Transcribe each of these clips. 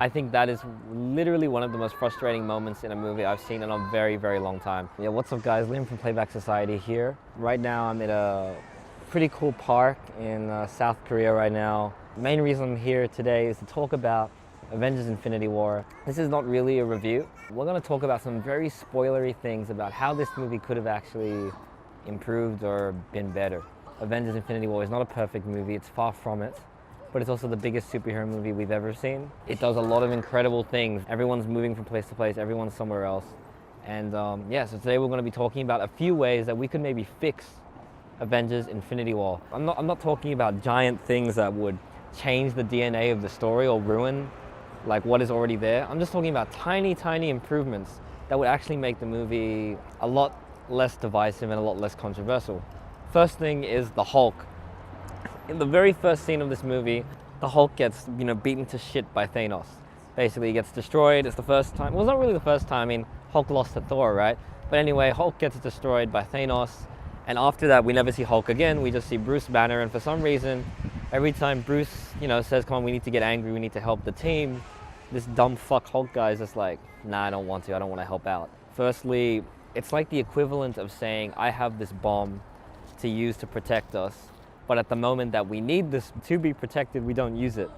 I think that is literally one of the most frustrating moments in a movie I've seen in a very, very long time. Yeah, what's up guys? Liam from Playback Society here. Right now I'm at a pretty cool park in South Korea right now. The main reason I'm here today is to talk about Avengers Infinity War. This is not really a review. We're going to talk about some very spoilery things about how this movie could have actually improved or been better. Avengers Infinity War is not a perfect movie, it's far from it. But it's also the biggest superhero movie we've ever seen. It does a lot of incredible things. Everyone's moving from place to place, everyone's somewhere else. And yeah, so today we're going to be talking about a few ways that we could maybe fix Avengers Infinity War. I'm not talking about giant things that would change the DNA of the story or ruin like what is already there. I'm just talking about tiny, tiny improvements that would actually make the movie a lot less divisive and a lot less controversial. First thing is the Hulk. In the very first scene of this movie, the Hulk gets, beaten to shit by Thanos. Basically, he gets destroyed. It's the first time. Well, it's not really the first time. I mean, Hulk lost to Thor, right? But anyway, Hulk gets destroyed by Thanos. And after that, we never see Hulk again. We just see Bruce Banner. And for some reason, every time Bruce, says, come on, we need to get angry. We need to help the team. This dumb fuck Hulk guy is just like, nah, I don't want to. I don't want to help out. Firstly, it's like the equivalent of saying, I have this bomb to use to protect us. But at the moment that we need this to be protected, we don't use it.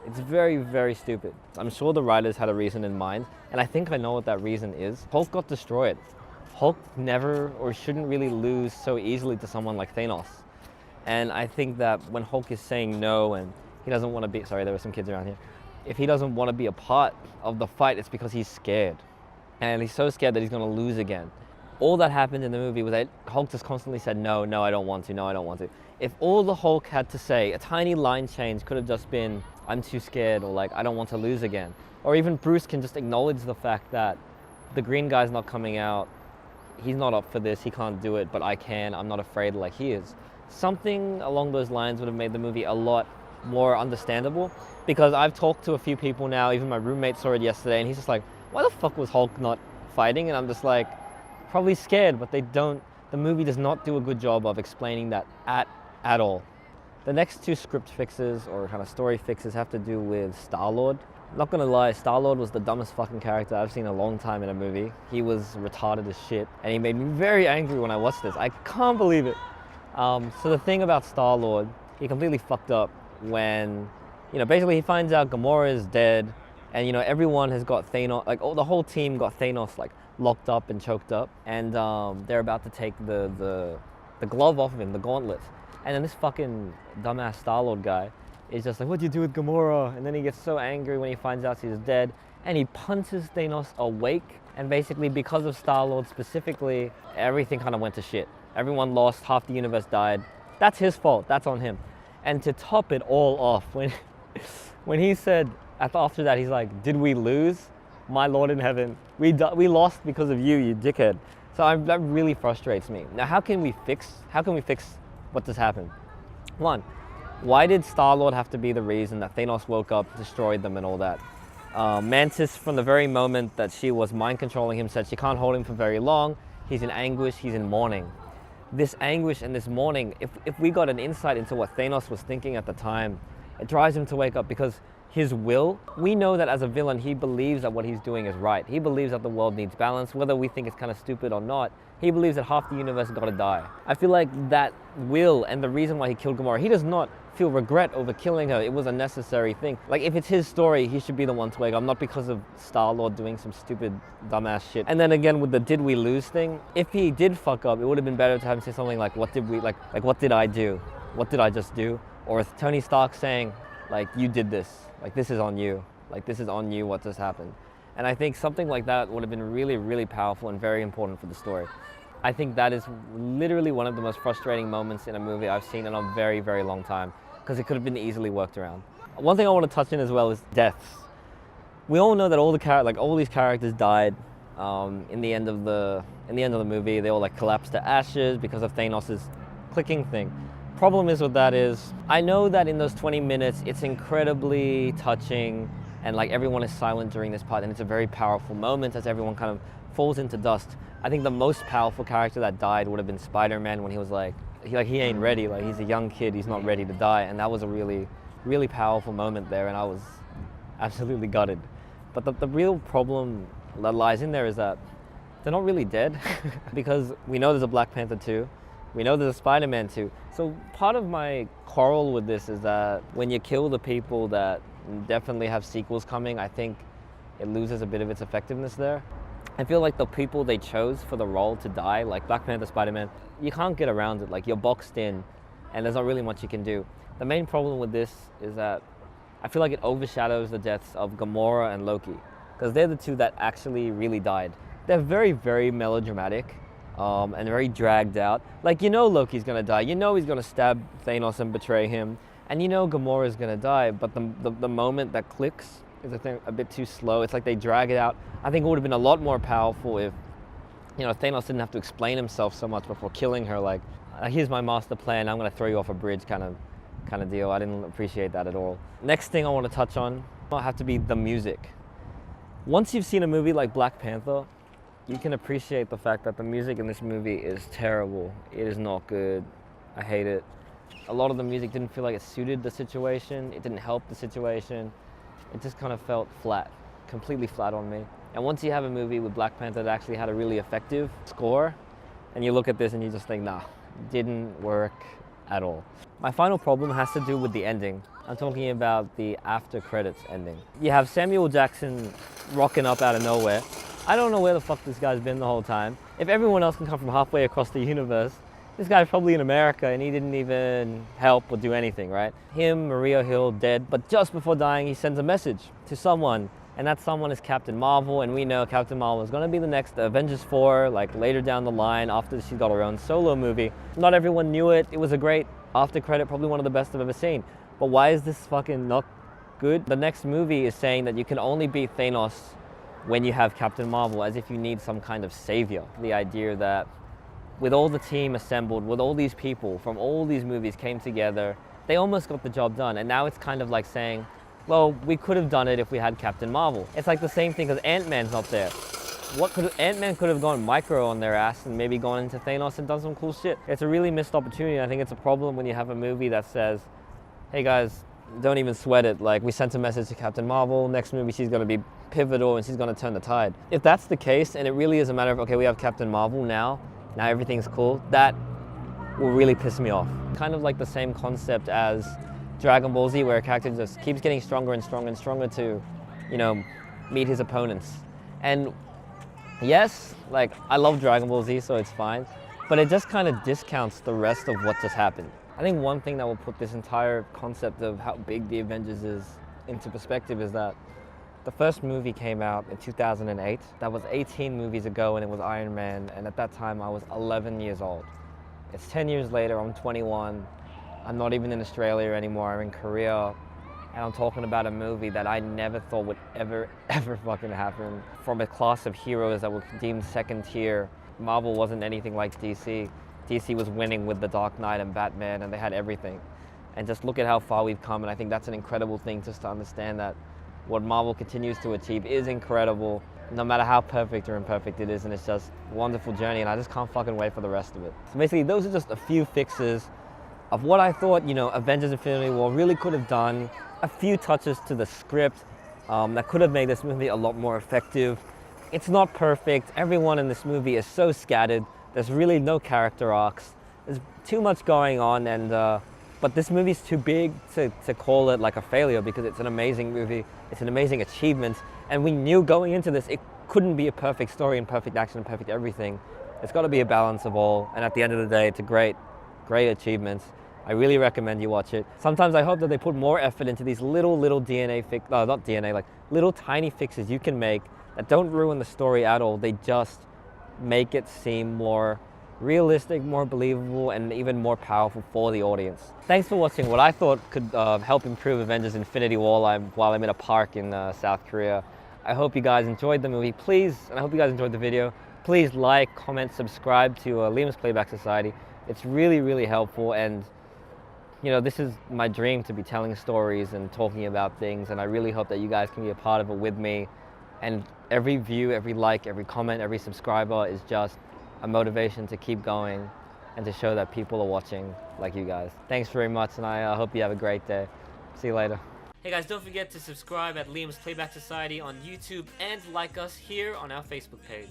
It's very, very stupid. I'm sure the writers had a reason in mind, and I think I know what that reason is. Hulk got destroyed. Hulk never or shouldn't really lose so easily to someone like Thanos. And I think that when Hulk is saying no and he doesn't want to be, sorry, there were some kids around here. If he doesn't want to be a part of the fight, it's because he's scared. And he's so scared that he's going to lose again. All that happened in the movie was that Hulk just constantly said, no, I don't want to, no, I don't want to. If all the Hulk had to say, a tiny line change could have just been, I'm too scared, or like, I don't want to lose again. Or even Bruce can just acknowledge the fact that the green guy's not coming out, he's not up for this, he can't do it, but I can, I'm not afraid like he is. Something along those lines would have made the movie a lot more understandable, because I've talked to a few people now, even my roommate saw it yesterday, and he's just like, why the fuck was Hulk not fighting? And I'm just like, probably scared, but the movie does not do a good job of explaining that at all. The next two script fixes or kind of story fixes have to do with Star-Lord. Not gonna lie, Star-Lord was the dumbest fucking character I've seen in a long time in a movie. He was retarded as shit, and he made me very angry when I watched this. I can't believe it. So the thing about Star-Lord, he completely fucked up when, basically he finds out Gamora is dead, and everyone has got Thanos, like the whole team got Thanos like locked up and choked up, and they're about to take the glove off of him, the gauntlet. And then this fucking dumbass Star-Lord guy is just like, what do you do with Gamora? And then he gets so angry when he finds out she's dead, and he punches Thanos awake. And basically, because of Star-Lord specifically, everything kind of went to shit. Everyone lost, half the universe died. That's his fault, that's on him. And to top it all off, when he said, after that, he's like, did we lose? My Lord in heaven, we lost because of you, you dickhead. So that really frustrates me. Now, how can we fix what just happened? One, why did Star-Lord have to be the reason that Thanos woke up, destroyed them and all that? Mantis, from the very moment that she was mind controlling him, said she can't hold him for very long. He's in anguish, he's in mourning. This anguish and this mourning, if we got an insight into what Thanos was thinking at the time, it drives him to wake up, because his will, we know that as a villain, he believes that what he's doing is right. He believes that the world needs balance, whether we think it's kind of stupid or not. He believes that half the universe has got to die. I feel like that will and the reason why he killed Gamora, he does not feel regret over killing her. It was a necessary thing. Like, if it's his story, he should be the one to wake up, not because of Star-Lord doing some stupid, dumbass shit. And then again, with the did we lose thing, if he did fuck up, it would have been better to have him say something like, what did I do? What did I just do? Or with Tony Stark saying, like, you did this. Like, this is on you. Like, this is on you, what just happened. And I think something like that would have been really, really powerful and very important for the story. I think that is literally one of the most frustrating moments in a movie I've seen in a very, very long time, because it could have been easily worked around. One thing I want to touch on as well is deaths. We all know that all these characters died in the end of the movie. They all like collapsed to ashes because of Thanos' clicking thing. Problem is with that is, I know that in those 20 minutes, it's incredibly touching and like everyone is silent during this part, and it's a very powerful moment as everyone kind of falls into dust. I think the most powerful character that died would have been Spider-Man, when he was like he ain't ready, like he's a young kid, he's not ready to die, and that was a really, really powerful moment there, and I was absolutely gutted. But the real problem that lies in there is that they're not really dead because we know there's a Black Panther 2, we know there's a Spider-Man 2. So part of my quarrel with this is that when you kill the people that definitely have sequels coming, I think it loses a bit of its effectiveness there. I feel like the people they chose for the role to die, like Black Panther, Spider-Man, you can't get around it. Like, you're boxed in and there's not really much you can do. The main problem with this is that I feel like it overshadows the deaths of Gamora and Loki, because they're the two that actually really died. They're very, very melodramatic and very dragged out. Like, you know Loki's gonna die, you know he's gonna stab Thanos and betray him, and you know Gamora's gonna die, but the moment that clicks is a bit too slow. It's like they drag it out. I think it would have been a lot more powerful if, you know, Thanos didn't have to explain himself so much before killing her, like, here's my master plan, I'm gonna throw you off a bridge kind of deal. I didn't appreciate that at all. Next thing I want to touch on will have to be the music. Once you've seen a movie like Black Panther, you can appreciate the fact that the music in this movie is terrible. It is not good. I hate it. A lot of the music didn't feel like it suited the situation. It didn't help the situation. It just kind of felt flat, completely flat on me. And once you have a movie with Black Panther that actually had a really effective score, and you look at this and you just think, nah, didn't work at all. My final problem has to do with the ending. I'm talking about the after credits ending. You have Samuel Jackson rocking up out of nowhere. I don't know where the fuck this guy's been the whole time. If everyone else can come from halfway across the universe, this guy's probably in America and he didn't even help or do anything, right? Him, Maria Hill, dead, but just before dying, he sends a message to someone, and that someone is Captain Marvel, and we know Captain Marvel is gonna be the next Avengers 4, like later down the line after she's got her own solo movie. Not everyone knew it. It was a great after credit, probably one of the best I've ever seen. But why is this fucking not good? The next movie is saying that you can only beat Thanos when you have Captain Marvel, as if you need some kind of savior. The idea that with all the team assembled, with all these people from all these movies came together, they almost got the job done. And now it's kind of like saying, well, we could have done it if we had Captain Marvel. It's like the same thing because Ant-Man's not there. Ant-Man could have gone micro on their ass and maybe gone into Thanos and done some cool shit. It's a really missed opportunity. I think it's a problem when you have a movie that says, hey guys, don't even sweat it. Like, we sent a message to Captain Marvel, next movie she's gonna be pivotal and she's gonna turn the tide. If that's the case, and it really is a matter of, okay, we have Captain Marvel now everything's cool, that will really piss me off. Kind of like the same concept as Dragon Ball Z, where a character just keeps getting stronger and stronger and stronger to, you know, meet his opponents. And yes, like, I love Dragon Ball Z, so it's fine, but it just kind of discounts the rest of what just happened. I think one thing that will put this entire concept of how big the Avengers is into perspective is that the first movie came out in 2008. That was 18 movies ago, and it was Iron Man, and at that time I was 11 years old. It's 10 years later, I'm 21, I'm not even in Australia anymore, I'm in Korea, and I'm talking about a movie that I never thought would ever fucking happen. From a class of heroes that were deemed second tier, Marvel wasn't anything like DC. DC was winning with The Dark Knight and Batman, and they had everything. And just look at how far we've come, and I think that's an incredible thing, just to understand that what Marvel continues to achieve is incredible, no matter how perfect or imperfect it is, and it's just a wonderful journey, and I just can't fucking wait for the rest of it. So basically, those are just a few fixes of what I thought, you know, Avengers Infinity War really could have done, a few touches to the script that could have made this movie a lot more effective. It's not perfect. Everyone in this movie is so scattered. There's really no character arcs. There's too much going on, and but this movie's too big to call it like a failure, because it's an amazing movie. It's an amazing achievement, and we knew going into this it couldn't be a perfect story and perfect action and perfect everything. It's got to be a balance of all, and at the end of the day, it's a great achievement. I really recommend you watch it. Sometimes I hope that they put more effort into these little little tiny fixes you can make that don't ruin the story at all. They just make it seem more realistic, more believable, and even more powerful for the audience. Thanks for watching what I thought could help improve Avengers Infinity War while I'm in a park in South Korea. I hope you guys enjoyed the movie, please, and I hope you guys enjoyed the video. Please like, comment, subscribe to Liam's Playback Society. It's really helpful, and you know, this is my dream, to be telling stories and talking about things, and I really hope that you guys can be a part of it with me. And every view, every like, every comment, every subscriber is just a motivation to keep going and to show that people are watching like you guys. Thanks very much, and I hope you have a great day. See you later. Hey guys, don't forget to subscribe at Liam's Playback Society on YouTube and like us here on our Facebook page.